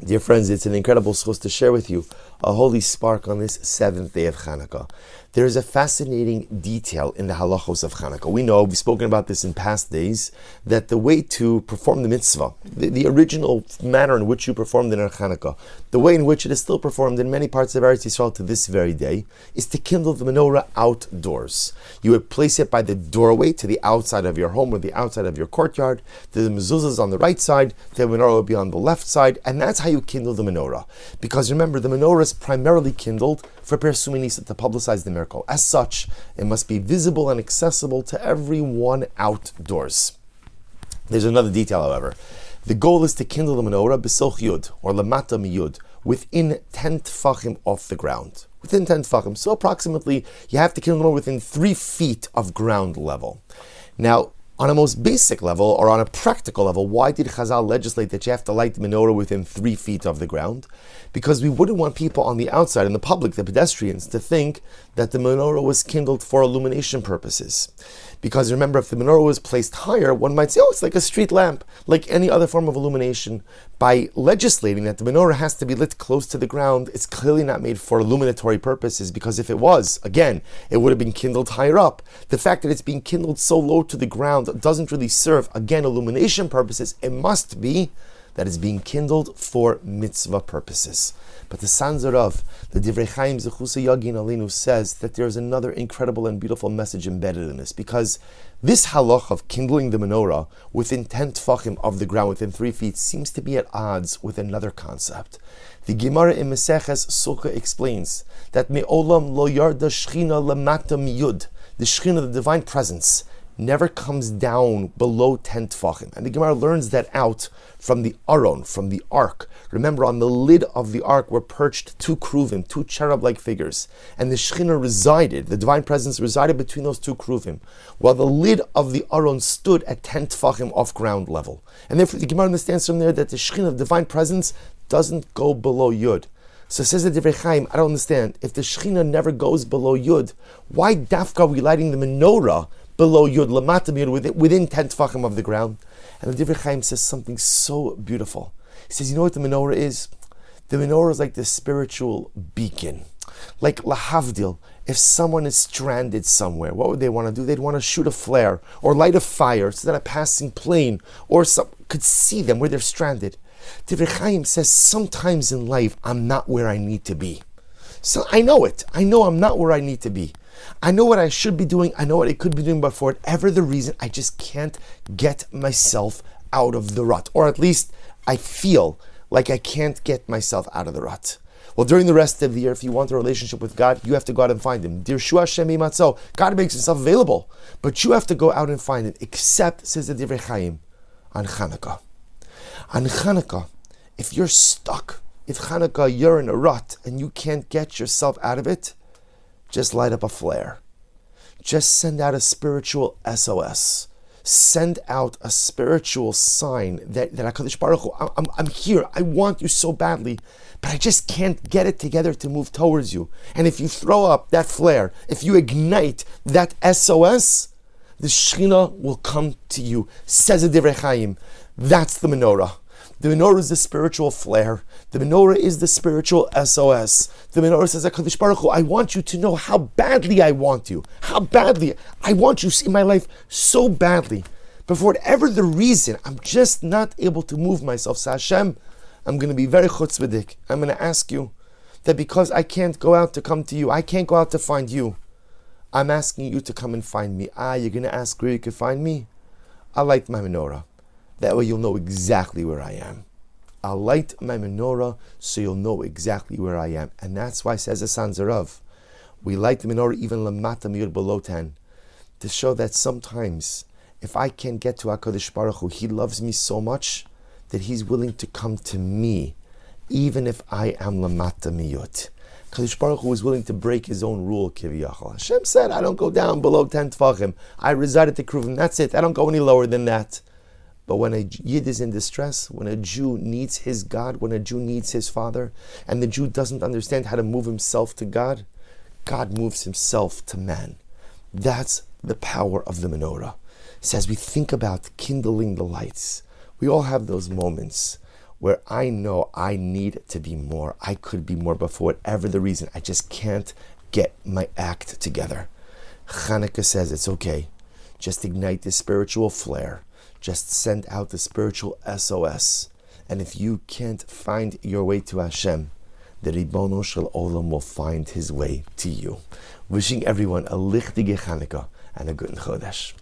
Dear friends, it's an incredible source to share with you a holy spark on this seventh day of Chanukah. There is a fascinating detail in the halachos of Chanukah. We know, we've spoken about this in past days, that the way to perform the mitzvah, the original manner in which you performed in Chanukah, the way in which it is still performed in many parts of Eretz Yisrael to this very day, is to kindle the menorah outdoors. You would place it by the doorway to the outside of your home or the outside of your courtyard. The mezuzahs on the right side, the menorah will be on the left side, and that's how you kindle the menorah. Because remember, the menorah is primarily kindled for Persumei Nisa, to publicize the miracle. As such, it must be visible and accessible to everyone outdoors. There's another detail, however. The goal is to kindle the menorah b'soch yud, or lamata miyud, within 10 tfachim off the ground. Within 10 tfachim. So approximately, you have to kindle the menorah within 3 feet of ground level. Now, on a most basic level, or on a practical level, why did Chazal legislate that you have to light the menorah within 3 feet of the ground? Because we wouldn't want people on the outside, in the public, the pedestrians, to think that the menorah was kindled for illumination purposes. Because remember, if the menorah was placed higher, one might say, oh, it's like a street lamp, like any other form of illumination. By legislating that the menorah has to be lit close to the ground, it's clearly not made for illuminatory purposes, because if it was, again, it would have been kindled higher up. The fact that it's being kindled so low to the ground doesn't really serve, again, illumination purposes. It must be that is being kindled for mitzvah purposes. But the Sanzer of the Divrei Chaim Zechusa Yagin Alinu says that there is another incredible and beautiful message embedded in this, because this halach of kindling the menorah within 10 tfachim of the ground, within 3 feet, seems to be at odds with another concept. The Gemara in Meseches Sukkah explains that me'olam lo yarda shchina lamata miyud, the shchina, the divine presence, never comes down below 10 tfachim. And the Gemara learns that out from the Aron, from the Ark. Remember, on the lid of the Ark were perched 2 kruvim, 2 cherub-like figures. And the Shekhinah resided, the divine presence resided between those 2 kruvim, while the lid of the Aron stood at 10 tfachim off ground level. And therefore the Gemara understands from there that the Shekhinah, the divine presence, doesn't go below Yud. So says the Divrei Chaim, I don't understand. If the Shekhinah never goes below Yud, why dafka are we lighting the menorah below Yud, Lamata Yud, within 10 tfachim of the ground? And the Divrei Chaim says something so beautiful. He says, you know what the menorah is? The menorah is like the spiritual beacon. Like lahavdil, if someone is stranded somewhere, what would they want to do? They'd want to shoot a flare or light a fire so that a passing plane or some could see them where they're stranded. Divrei Chaim says, sometimes in life, I'm not where I need to be. So I know it. I know I'm not where I need to be. I know what I should be doing. I know what I could be doing, but for whatever the reason, I just can't get myself out of the rut. Or at least I feel like I can't get myself out of the rut. Well, during the rest of the year, if you want a relationship with God, you have to go out and find Him. Dirshua Hashem Imatzo. God makes Himself available, but you have to go out and find Him, except, says the Divrei Chaim, on Chanukah. On Chanukah, if you're stuck, if Chanukah, you're in a rut and you can't get yourself out of it, just light up a flare. Just send out a spiritual SOS. Send out a spiritual sign that HaKadosh Baruch Hu, I'm here, I want you so badly, but I just can't get it together to move towards you. And if you throw up that flare, if you ignite that SOS, the Shekhinah will come to you. Says the Divrei Chaim. That's the menorah. The menorah is the spiritual flare. The menorah is the spiritual SOS. The menorah says, HaKadosh Baruch Hu, I want you to know how badly I want you. How badly. I want you in my life so badly. But for whatever the reason, I'm just not able to move myself. So Hashem, I'm going to be very chutzpahdik. I'm going to ask you that because I can't go out to come to you, I can't go out to find you, I'm asking you to come and find me. You're going to ask where you can find me? I'll light my menorah. That way you'll know exactly where I am. I'll light my menorah so you'll know exactly where I am. And that's why, says the Sanzer of, we light the menorah even lamata miyud below 10, to show that sometimes if I can't get to HaKadosh Baruch Hu, He loves me so much that He's willing to come to me even if I am lamata miyud. HaKadosh Baruch Hu is willing to break His own rule, Kiviyachal. Hashem said, I don't go down below 10 tfachim. I reside at the Kruvim. That's it. I don't go any lower than that. But when a Yid is in distress, when a Jew needs his God, when a Jew needs his father, and the Jew doesn't understand how to move himself to God, God moves Himself to man. That's the power of the menorah. So as we think about kindling the lights, we all have those moments where I know I need to be more. I could be more, but for whatever the reason, I just can't get my act together. Hanukkah says it's okay. Just ignite the spiritual flare. Just send out the spiritual SOS. And if you can't find your way to Hashem, the Ribono Shel Olam will find his way to you. Wishing everyone a lichtige Hanukkah and a good Chodesh.